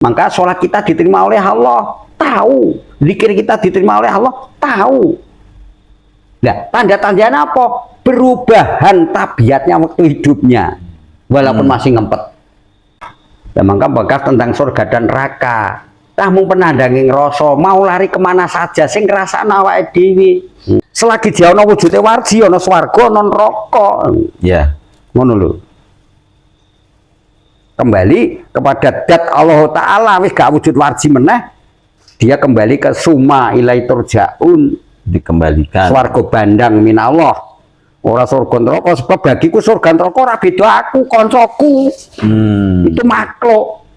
Maka sholat kita diterima oleh Allah, tahu. Zikir kita diterima oleh Allah, tahu. Nah, tanda-tandanya apa? Perubahan tabiatnya waktu hidupnya, walaupun masih ngempet. Dan maka bekas tentang surga dan neraka. Kamu pernah danging rasa mau lari kemana saja, sing ngrasakno awake dhewe. Selagi dia ana wujude warji, ana swarga, ana neraka. Ya, Ngono lho. Kembali kepada dat Allah Ta'ala, wis gak wujud warji meneh, dia kembali ke summa ilai turja'un, dikembalikan. swarga bandang minallah, ora surga neraka. Sebab bagiku surga neraka ora beda aku, koncoku. Itu makhluk.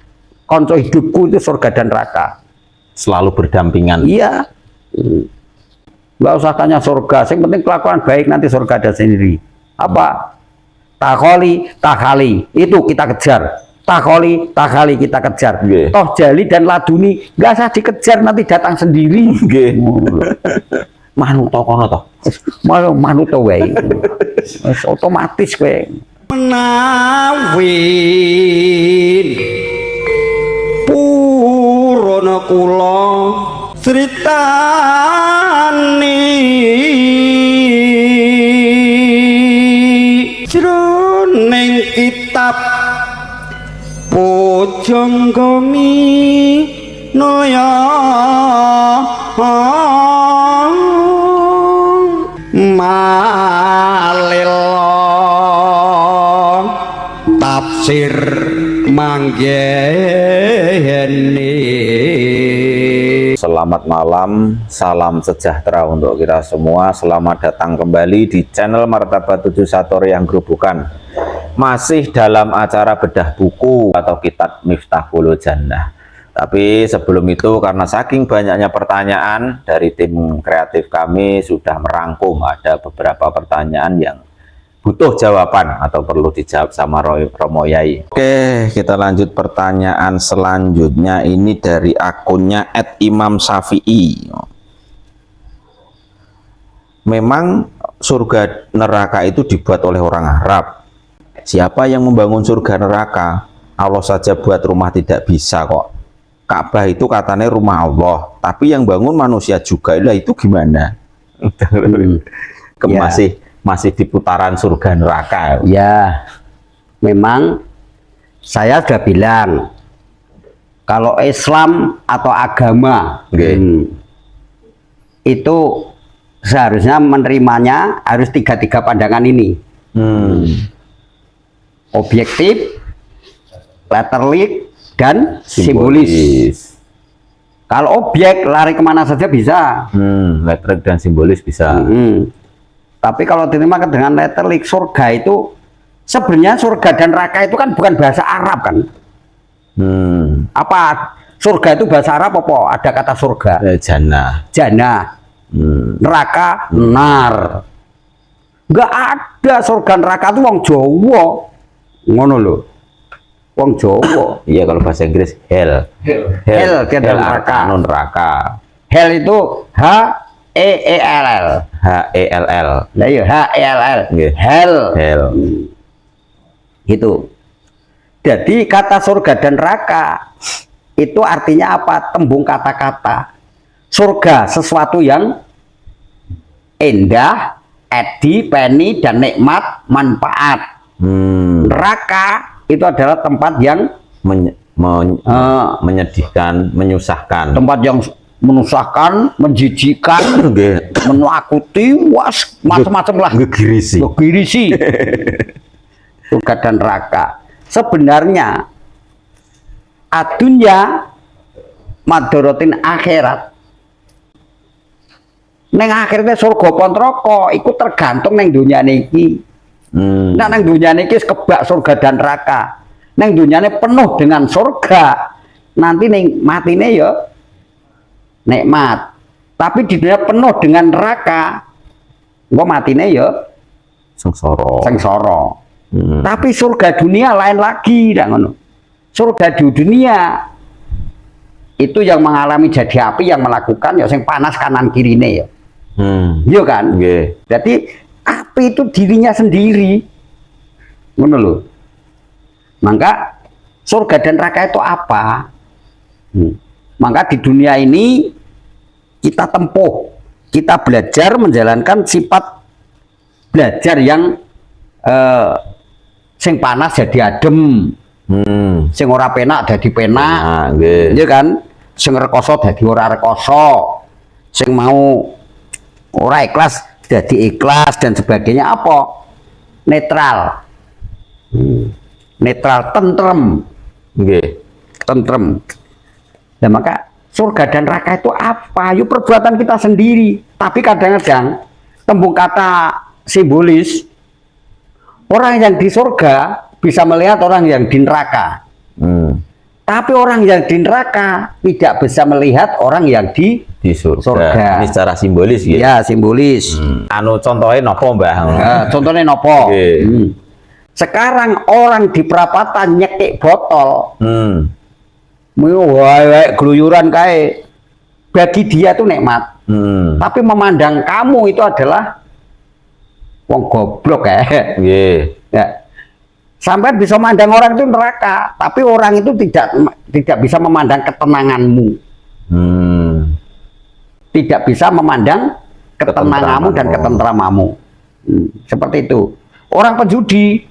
Konco hidupku itu surga dan neraka. Selalu berdampingan. Iya. Nggak usah tanya surga, yang penting kelakuan baik, nanti surga ada sendiri. Apa? Takholi, takhali, itu kita kejar. Takholi, takhali kita kejar. Nggih. Toh jali dan laduni nggak usah dikejar, nanti datang sendiri. Manut to kono to. Manut to wae. Wis otomatis kowe. Menawin purana kula critani jroning kitab Pujangga Minaya Malila tafsir manggeni. Selamat malam, salam sejahtera untuk kita semua. Selamat datang kembali di channel Martabat 71 yang Gerobokan. Masih dalam acara bedah buku atau kitab Miftahul Jannah. Tapi sebelum itu, karena saking banyaknya pertanyaan dari tim kreatif kami sudah merangkum, ada beberapa pertanyaan yang butuh jawaban atau perlu dijawab sama Romo Yai. Oke, kita lanjut pertanyaan selanjutnya. Ini dari akunnya @imam_syafi'i. Memang surga neraka itu dibuat oleh orang Arab. Siapa yang membangun surga neraka? Allah saja buat rumah tidak bisa kok. Ka'bah itu katanya rumah Allah, tapi yang bangun manusia juga. Lah itu gimana? Ya. Masih di putaran surga neraka. Ya, memang saya sudah bilang kalau Islam atau agama itu seharusnya menerimanya harus tiga pandangan ini. Objektif, letterlik, dan simbolis. Kalau objek lari kemana saja bisa. Letterlik dan simbolis bisa. Tapi kalau diterima dengan letterlik, surga itu sebenarnya surga dan neraka itu kan bukan bahasa Arab kan? Apa surga itu bahasa Arab apa? Ada kata surga. Jannah. Jannah. Neraka, nar. Nggak ada surga neraka itu wong Jawa. Ngono lho. Wong Jawa. Iya, kalau bahasa Inggris hell. Hell neraka. Neraka. Hell itu H-E-E-L-L. H-E-L-L. Lah iya H-E-L-L. Hell. Gitu. Jadi kata surga dan neraka itu artinya apa? Tembung kata-kata. Surga sesuatu yang indah, edi, peni, dan nikmat, manfaat. Neraka itu adalah tempat yang menyedihkan, menyusahkan. Tempat yang menusahkan, menjijikan, menakuti, was, macam-macam lah. Ngegirisi. Surga dan neraka. Sebenarnya adunya madorotin akhirat. Neng akhirnya surga apa neraka iku tergantung neng dunia niki. Nah neng dunia niki kebak surga dan neraka. Neng dunia ini penuh dengan surga. Nanti neng matine ya nikmat. Tapi di dunia penuh dengan neraka, gua matine ya sengsara. Tapi surga dunia lain lagi, ngono. Surga di dunia itu yang mengalami jadi api, yang melakukan ya sing panas kanan kirine ya. Iya kan? Jadi api itu dirinya sendiri. Ngono lho. Maka surga dan neraka itu apa? Maka di dunia ini kita tempuh, kita belajar menjalankan sifat belajar yang sing panas jadi adem, sing ora penak jadi penak, iya kan? Sing rekoso jadi ora rekoso, sing mau ora ikhlas jadi ikhlas dan sebagainya. Apa? Netral, netral, tentrem, tentrem. Dan maka surga dan neraka itu apa? Yuk perbuatan kita sendiri. Tapi kadang-kadang tembung kata simbolis, orang yang di surga bisa melihat orang yang di neraka. Tapi orang yang di neraka tidak bisa melihat orang yang di surga. Ini secara simbolis ya? Ya, simbolis. Anu contohnya nopo Mbah? Contohnya nopo? Sekarang orang di perapatan nyekik botol, geluyuran kayak, bagi dia itu nikmat. Tapi memandang kamu itu adalah wong goblok ya. Ya. Sampai bisa memandang orang itu neraka, tapi orang itu tidak bisa memandang ketenanganmu. Tidak bisa memandang ketenanganmu dan ketentramamu. Seperti itu. Orang penjudi,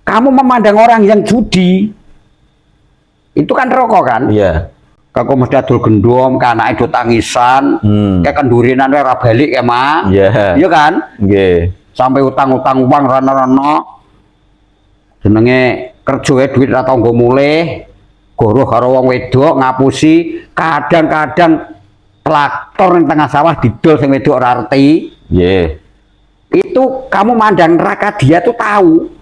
kamu memandang orang yang judi, itu kan rokok kan? Iya. Kalau mesti adul gendom, karena itu tangisan, kayak kendurinan ora balik ya mak, iya kan? Sampai utang-utang uang rana-rana, jenenge kerja duit atau nggak mulai, goroh karo wong wedok ngapusi, kadang-kadang traktor di tengah sawah didol sing wedok ora arti. Itu kamu mandang neraka, dia tuh tahu.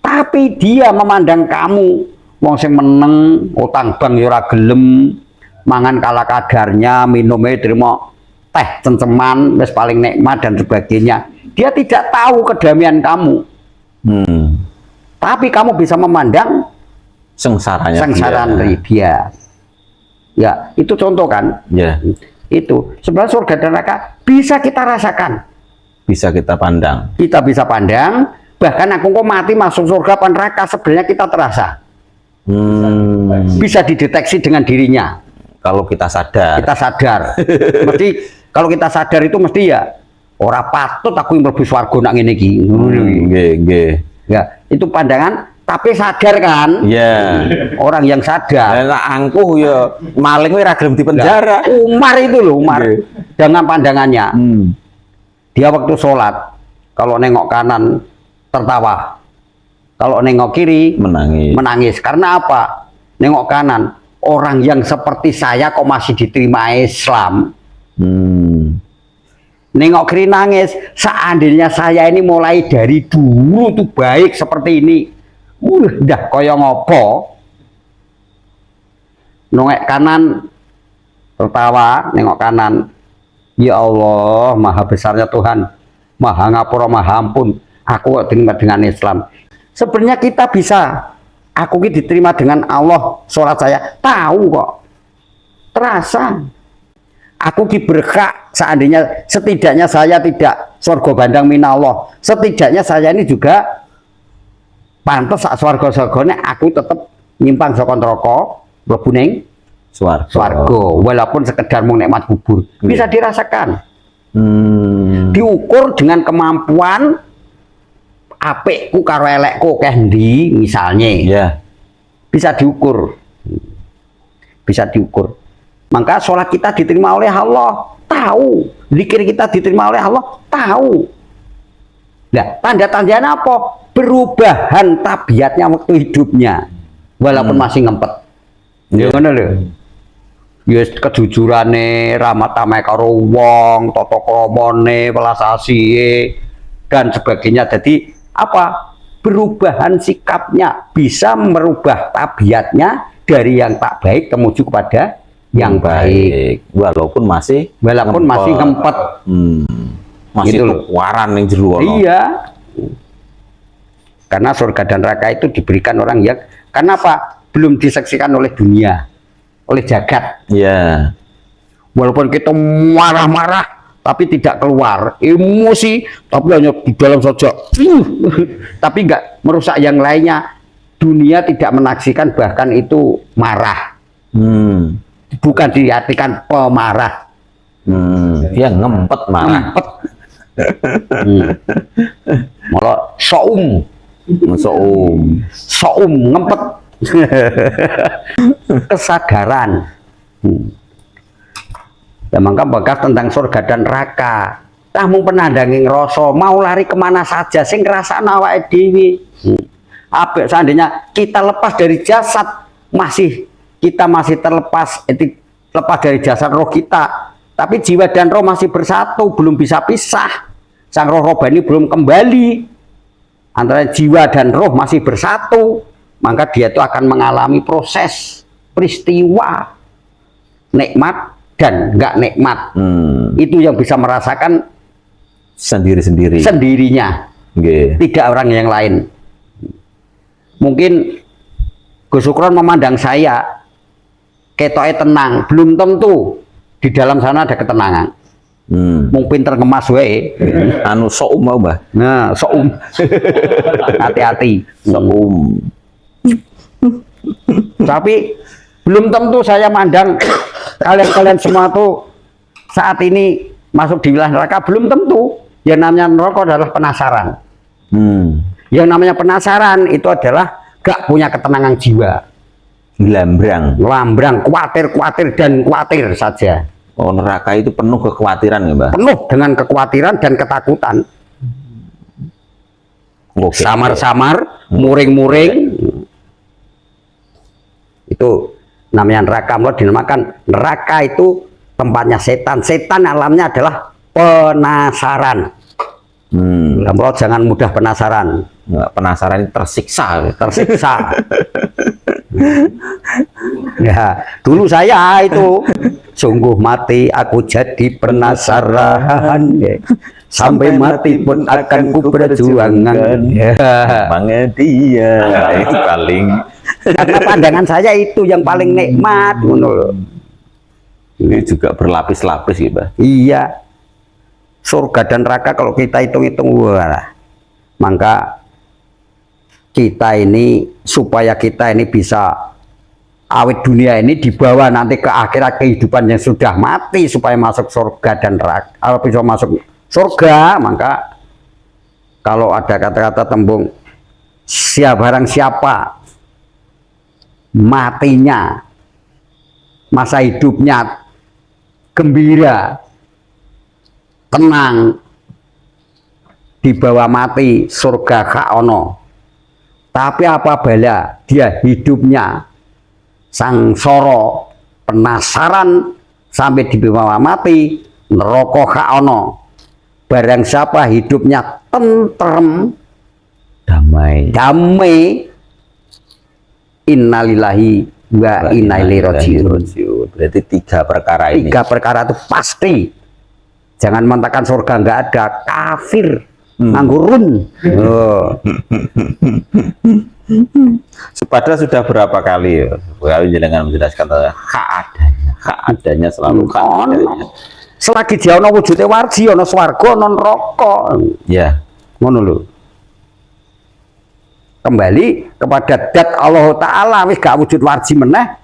Tapi dia memandang kamu wong sing meneng, utang bank ya ora gelem, mangan kala kadarnya, minumnya terima teh cengceman, wis paling nikmat dan sebagainya. Dia tidak tahu kedamaian kamu. Tapi kamu bisa memandang sengsara dia. Ya, itu contoh kan? Itu sebenarnya surga dan neraka bisa kita rasakan, bisa kita pandang. Kita bisa pandang. Bahkan aku kok mati masuk surga apa neraka sebenarnya kita terasa. Bisa dideteksi dengan dirinya. Kalau kita sadar. Kita sadar. Mesti kalau kita sadar itu mesti ya ora patut aku yang mlebu swarga nak ngene iki. Ya, itu pandangan tapi sadar kan? Iya. Orang yang sadar. Lah angkuh ya maling ora gelem dipenjara. Umar itu loh, Umar. Dengan pandangannya. Dia waktu sholat kalau nengok kanan tertawa, kalau nengok kiri menangis. Karena apa? Nengok kanan, orang yang seperti saya kok masih diterima Islam. Nengok kiri nangis, seandainya saya ini mulai dari dulu tuh baik seperti ini, udah koyo ngopo. Nengok kanan tertawa, nengok kanan, ya Allah, maha besarnya Tuhan, maha ngapura, maha ampun, aku kok diterima dengan Islam. Sebenarnya kita bisa, aku ini diterima dengan Allah, sholat saya tahu kok, terasa. Aku berkah, seandainya setidaknya saya tidak surga bandang minallah, setidaknya saya ini juga pantas saat swarga-swargane aku tetap nyimpang saka neraka mlebu ning swarga, walaupun sekedar mau nikmat kubur. Bisa dirasakan. Diukur dengan kemampuan apikku karo elekku keh ndi misalnya. Bisa diukur. Bisa diukur. Maka sholat kita diterima oleh Allah, tahu. Zikir kita diterima oleh Allah, tahu. Nah, tanda-tandanya apa? Perubahan tabiatnya waktu hidupnya, walaupun masih ngempet. Gimana lho? Ya kejujurane, ramah tamah karo wong, tata kramane, welas asihe dan sebagainya. Jadi apa? Perubahan sikapnya bisa merubah tabiatnya dari yang tak baik menuju kepada yang baik, walaupun masih ngempet, masih gitu waran yang jero. Iya, karena surga dan neraka itu diberikan orang yang kenapa belum disaksikan oleh dunia, oleh jagat. Iya, walaupun kita marah-marah tapi tidak keluar emosi, tapi hanya di dalam saja, tapi nggak merusak yang lainnya. dunia tidak menaksikan bahkan itu marah. Bukan diartikan pemarah. Dia ngempet marah. Ngempet. Malah soum ngempet. Kesadaran. Ya maka bekas tentang surga dan neraka. Kamu penandangin rasa mau lari kemana saja sing ngerasa awake dhewe. Apa seandainya kita lepas dari jasad, kita masih terlepas dari jasad roh kita, tapi jiwa dan roh masih bersatu, belum bisa pisah. Sang roh rohani belum kembali, antara jiwa dan roh masih bersatu, maka dia itu akan mengalami proses peristiwa nikmat dan enggak nikmat. Itu yang bisa merasakan sendirinya, tidak orang yang lain. Mungkin Gus Sukron memandang saya ketoknya tenang, belum tentu di dalam sana ada ketenangan. Mungkin terkemas wae. Anu soum mau Mbah. Nah, soum. Hati-hati. Soum. Tapi belum tentu saya mandang kalian semua tuh saat ini masuk di wilayah neraka, belum tentu. Yang namanya neraka adalah penasaran. Yang namanya penasaran itu adalah gak punya ketenangan jiwa. Lambrang, khawatir dan khawatir saja. Oh, neraka itu penuh kekhawatiran ya, Mbak? Penuh dengan kekhawatiran dan ketakutan. Samar-samar, muring-muring. Itu namanya neraka. Mau dinamakan neraka itu tempatnya setan. Setan alamnya adalah penasaran. Kalau jangan mudah penasaran. Penasaran tersiksa. Ya, dulu saya itu sungguh mati aku jadi penasaran. Sampai mati pun akan ku perjuangkan. Dia itu paling. Karena pandangan saya itu yang paling nikmat. Ini juga berlapis-lapis gitu. Iya. Surga dan neraka kalau kita hitung-hitung, maka kita ini supaya kita ini bisa awet dunia ini dibawa nanti ke akhirat kehidupan yang sudah mati supaya masuk surga dan neraka. Kalau bisa masuk surga, maka kalau ada kata-kata tembung barang siapa matinya masa hidupnya gembira, tenang, dibawa mati surga kaono. Tapi apabila dia hidupnya sangsara, penasaran sampai dibawa mati, neraka kaono. Barang siapa hidupnya tentrem, damai, innalillahi wa inna ilaihi rajiun. Berarti 3 perkara ini. 3 perkara itu pasti. Jangan mengatakan surga nggak ada, kafir, nganggurun. Padahal sudah berapa kali ya, jangan menjelaskan hak adanya selalu hak adanya. Selagi dia ono wujude warji, ono swarga, ono neraka. Ya, ngono lho. Kembali kepada dat Allah Ta'ala, wis gak wujud warji meneh,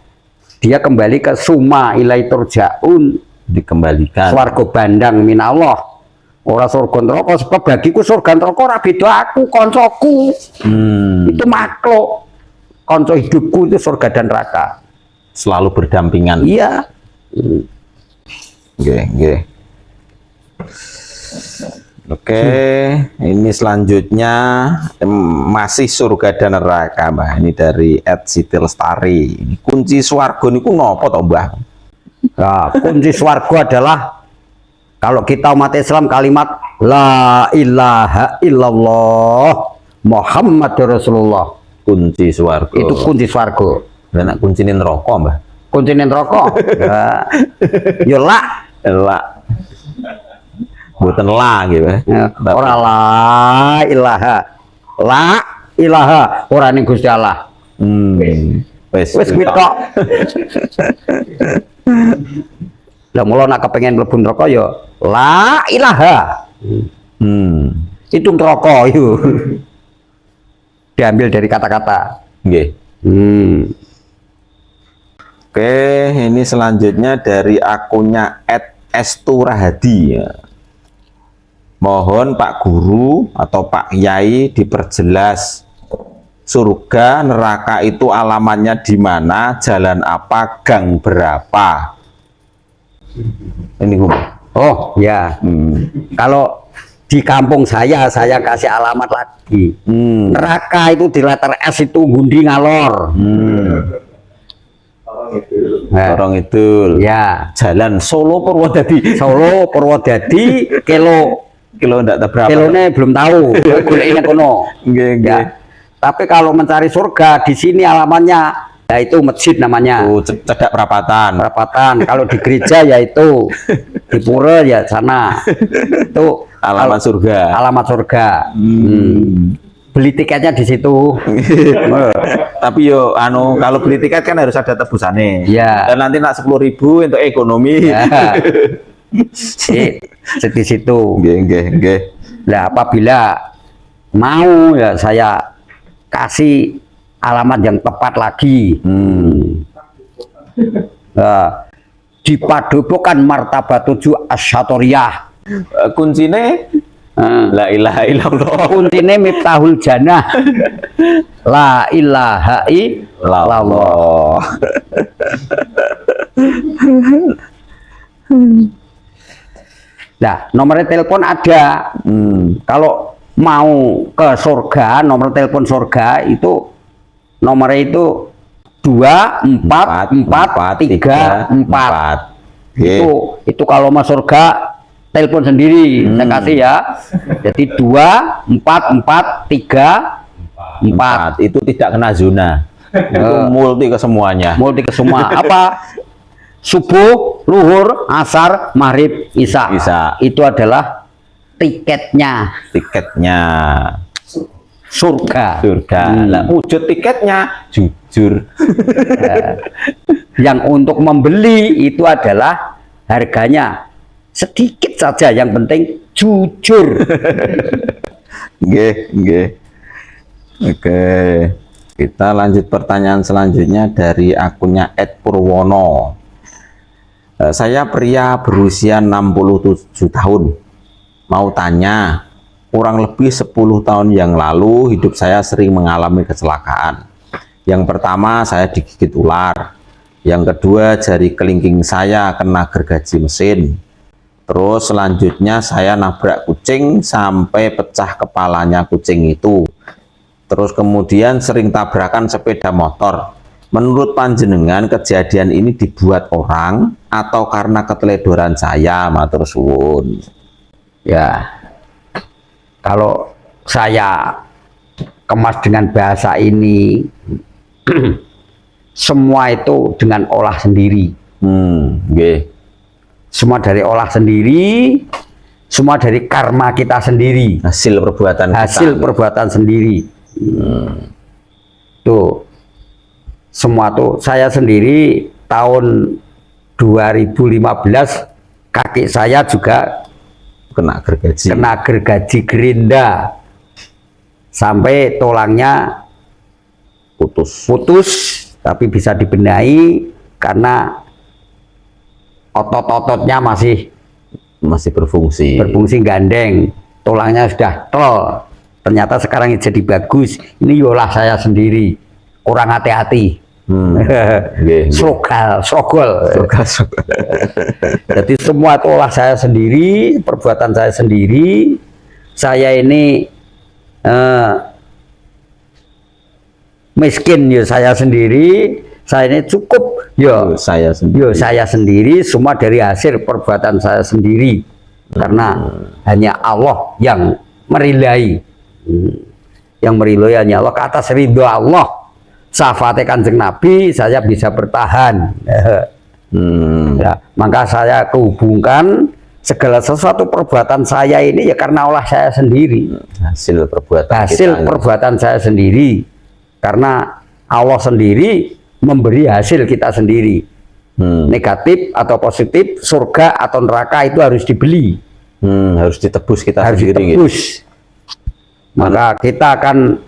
dia kembali ke summa ilai turja'un, dikembalikan swarga bandang minallah, ora surga neraka. Sebab bagiku surga neraka ora beda aku, koncoku. Itu makhluk. Konco hidupku itu surga dan neraka. Selalu berdampingan. Iya. Oke, ini selanjutnya masih surga dan neraka, Mbah. Ini dari @Siti Lestari. Ini kunci swarga niku nopo to, Mbah? Nah, kunci swarga adalah kalau kita umat Islam kalimat la ilaha illallah Muhammadur Rasulullah. Kunci swarga. Itu kunci swarga. Lah nek kuncine neraka, Mbah? Kuncine neraka. Ya la. Buatan la gitu ya. Ora la ilaha ora ning Gusti Allah. Wis kuwi tok. Lah mulo nak kepengin mlebu neraka ya la ilaha. Itu neraka itu. Diambil dari kata-kata Nggih. Oke, ini selanjutnya dari akunnya @esturahadi ya. Mohon Pak Guru atau Pak Kiai diperjelas surga neraka itu alamatnya di mana, jalan apa, gang berapa. Ini Guru. Oh ya, kalau di kampung saya kasih alamat lagi. Neraka itu di letter S itu Gundi Ngalor. Lorong Idul. Ya, Jalan Solo Purwodadi. Solo Purwodadi, Kilo ndak tahu berapa. kilonya belum tahu. Goleknya kono. Nggih, nggih. Ya. Tapi kalau mencari surga di sini alamatnya, yaitu masjid namanya. Cedak Perapatan. Perapatan. Kalau di gereja yaitu di pura ya sana. Itu Alamat surga. alamat surga. Beli tiketnya di situ. Tapi yo kalau beli tiket kan harus ada tebusannya. Ya. Dan nanti nak 10.000 untuk ekonomi. Ya. Di situ. Nggih. Nah, apabila mau ya saya kasih alamat yang tepat lagi. Nah, di Padepokan Martabat 7 Asyatoriyah. Kuncine la ilaha illallah. Kuntine Miftahul Jannah. La ilaha illallah. Nah, nomor telepon ada. Kalau mau ke surga, nomor telepon surga itu nomornya itu 244344. Itu kalau mau surga telepon sendiri saya kasih ya. Jadi 244344. Itu tidak kena zona. Itu multi ke semuanya. Multi ke semua. Apa? Subuh, luhur, asar, maghrib, isya. Itu adalah tiketnya surga. Lah wujud tiketnya jujur. Yang untuk membeli itu adalah harganya sedikit saja, yang penting jujur. Nggih. Oke, kita lanjut pertanyaan selanjutnya dari akunnya @purwono. Saya pria berusia 67 tahun. Mau tanya, kurang lebih 10 tahun yang lalu hidup saya sering mengalami kecelakaan. Yang pertama, saya digigit ular. Yang kedua, jari kelingking saya kena gergaji mesin. Terus selanjutnya saya nabrak kucing sampai pecah kepalanya kucing itu. Terus kemudian sering tabrakan sepeda motor. Menurut panjenengan kejadian ini dibuat orang atau karena keteledoran saya? Matur suwun. Ya, kalau saya kemas dengan bahasa ini, semua itu dengan olah sendiri. Nggih. Semua dari olah sendiri, semua dari karma kita sendiri. Hasil perbuatan Hasil kita. perbuatan sendiri. Tuh, semua tuh saya sendiri tahun 2015 kaki saya juga Kena gergaji gerinda sampai tulangnya putus, tapi bisa dibenahi karena otot-ototnya masih berfungsi gandeng, tulangnya sudah tol. Ternyata sekarang jadi bagus. Ini yolah saya sendiri, kurang hati-hati. Sogol. Jadi semua itu olah saya sendiri, perbuatan saya sendiri. Saya ini miskin ya saya sendiri, saya ini cukup ya saya sendiri, semua dari hasil perbuatan saya sendiri. Karena hanya Allah yang merilai. Yang merilai hanya Allah, ke atas ridho Allah, syafaat Kanjeng Nabi, saya bisa bertahan. Ya, maka saya kehubungkan segala sesuatu perbuatan saya ini ya karena olah saya sendiri, hasil perbuatan saya sendiri, karena Allah sendiri memberi hasil kita sendiri. Negatif atau positif, surga atau neraka itu harus dibeli, harus ditebus kita harus sendiri ditebus. Maka kita akan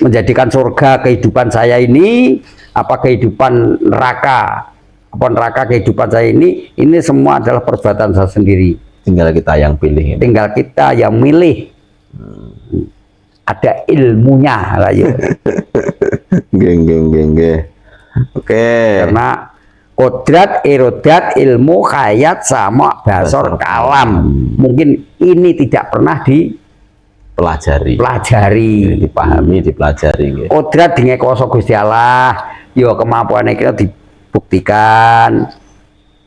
menjadikan surga kehidupan saya ini, apa kehidupan neraka, apa neraka kehidupan saya ini semua adalah perbuatan saya sendiri. Tinggal kita yang pilih. Tinggal kita yang milih. Ada ilmunya lah ya. Oke. Karena kodrat, irodat, ilmu, khayat, sama, basor, kalam. Mungkin ini tidak pernah pelajari, dipahami, dipelajari. Kodrat dengan kuasa Gusti Allah, yo kemampuan kita dibuktikan.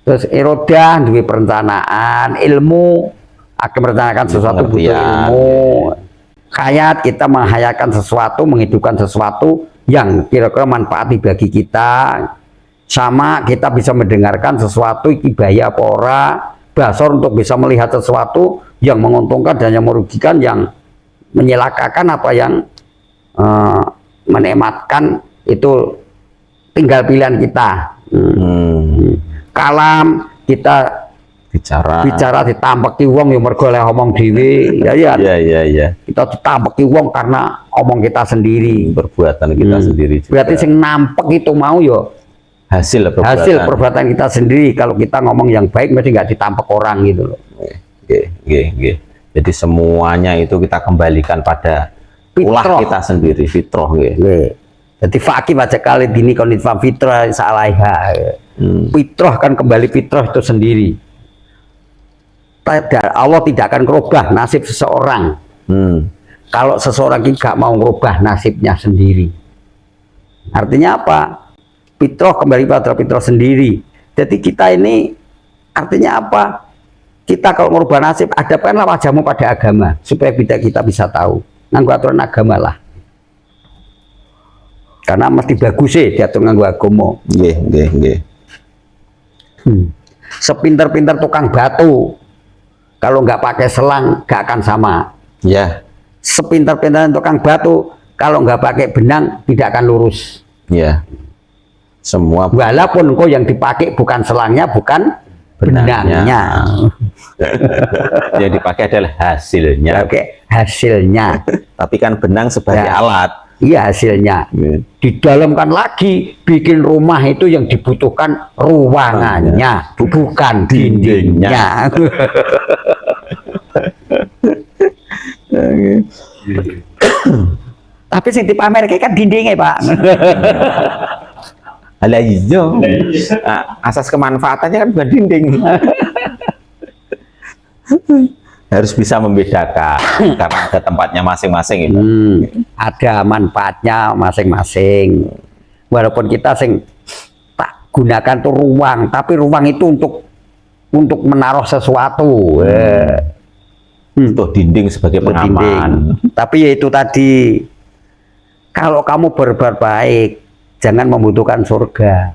Terus irodah duwe perencanaan, ilmu akan merencanakan sesuatu butuh ilmu. Khayat kita menghayatkan sesuatu, menghidupkan sesuatu yang kira-kira manfaat bagi kita. Sama kita bisa mendengarkan sesuatu ibaya pora, basor untuk bisa melihat sesuatu yang menguntungkan dan yang merugikan, yang menyelakakan apa yang menikmatkan, itu tinggal pilihan kita. Kalam kita bicara ditampeki wong yang mergo oleh omong dhewe, ya. Kita ditampeki wong karena omong kita sendiri, perbuatan kita sendiri juga. Berarti sing nampek itu mau yo hasil perbuatan kita sendiri. Kalau kita ngomong yang baik mesti nggak ditampek orang gitu loh. Jadi semuanya itu kita kembalikan pada ulah kita sendiri, fitrah. Jadi fakih baca kali dini konitfam fitrah salaiha. Fitrah kan kembali fitrah itu sendiri. Allah tidak akan merubah nasib seseorang. Kalau seseorang tidak mau merubah nasibnya sendiri. Artinya apa? Fitrah kembali pada fitrah sendiri. Jadi kita ini artinya apa? Kita kalau merubah nasib, hadapkanlah wajahmu pada agama supaya kita bisa tahu. Nganggo aturan agama lah. Karena mesti bagus sih diatur nganggo agama. Sepintar-pintar tukang batu, kalau nggak pakai selang nggak akan sama. Ya. Sepintar-pintar tukang batu, kalau nggak pakai benang tidak akan lurus. Ya. Semua. Walaupun kok yang dipakai bukan selangnya, bukan benangnya. Yang dipakai adalah hasilnya. Hasilnya. Tapi kan benang sebagai alat. Iya hasilnya. Didalamkan lagi, bikin rumah itu yang dibutuhkan ruangannya, bukan dindingnya. Tapi sing dipamer kan dindingnya, Pak. Alah iya. Asas kemanfaatannya kan bukan dinding. Harus bisa membedakan karena ada tempatnya masing-masing itu. Ada manfaatnya masing-masing. Walaupun kita tak gunakan tuh ruang, tapi ruang itu untuk menaruh sesuatu. Untuk dinding sebagai pengaman. Tapi ya itu tadi, kalau kamu berbuat baik, jangan membutuhkan surga.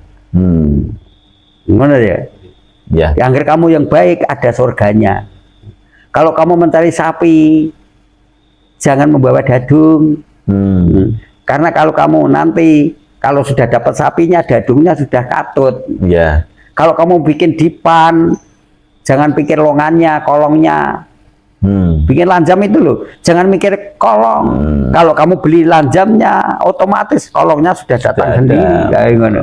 Gimana ya? Ya. Yang kamu yang baik ada surganya. Kalau kamu mencari sapi, jangan membawa dadung. Karena kalau kamu nanti, kalau sudah dapat sapinya, dadungnya sudah katut. Ya. Kalau kamu bikin dipan, jangan pikir longannya, kolongnya. Bikin lanjam itu loh, jangan mikir kolong. Kalau kamu beli lanjamnya, otomatis kolongnya sudah datang sendiri. Kayak gimana?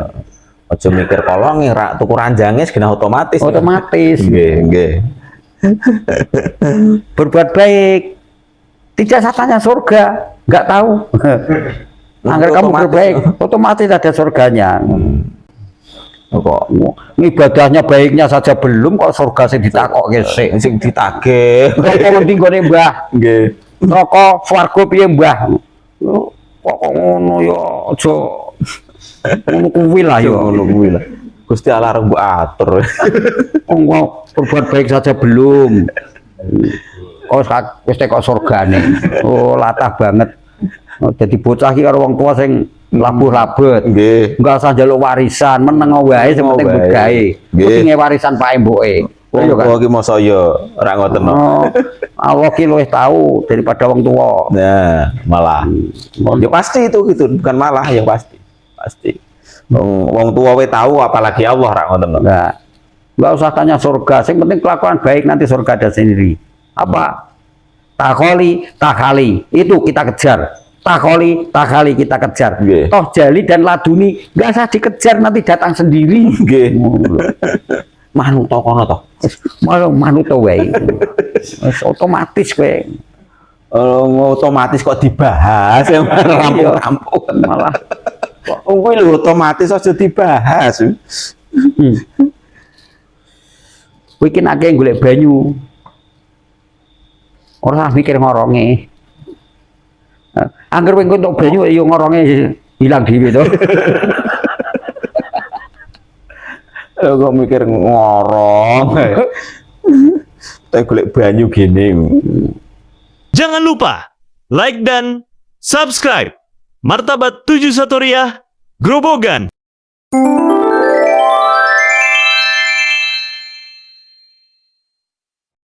Ojo mikir kolong, tuku ranjangnya segala otomatis. Otomatis. Berbuat baik, tidak satanya surga, nggak tahu. Agar kamu berbaik, otomatis ada surganya. Kok ibadahnya baiknya saja belum, kok surga sing ditakok gesek, sing ditagih. Kok mending gone Mbah. Nggih. Neraka swarga piye Mbah? Kok ngono ya aja. Ngono kuwi lah ya. Ngono kuwi lah. Gusti Allah arep mbok atur. Kok berbuat baik saja belum. Wis kok surgane. Oh, latah banget. Jadi bocah iki karo wong tua sing labuh-labet. Nggih. Enggak usah njaluk warisan, meneng wae sing penting mbok gawe. Pentinge warisan pae mboke. Wong tua iki mosok ya ora ngoten no. Allah ki luwih tahu daripada wong tua. Nah, malah. Ya pasti itu gitu, bukan malah yang pasti. Pasti. Wong tua we tahu apalagi Allah ra ngoten no. Enggak usah tanya surga, yang penting kelakuan baik nanti surga ada sendiri. Apa? Takholi, takhali, itu kita kejar. takali kita kejar. Nggih. Toh Jali dan Laduni nggak usah dikejar, nanti datang sendiri. Nggih. Manut to kono to. Malah manut wae. Wis otomatis kowe. Otomatis kok dibahas ya rampung-rampung. Malah Kuwi lho otomatis aja dibahas. kowe iki nek golek banyu. Ora mikir ngoronge. Angger kowe entuk banyu ya ngoronge hilang dhewe to. Kok mikir ngorong. Tapi golek banyu gini. Jangan lupa like dan subscribe Martabat 7 Satoriah Grobogan.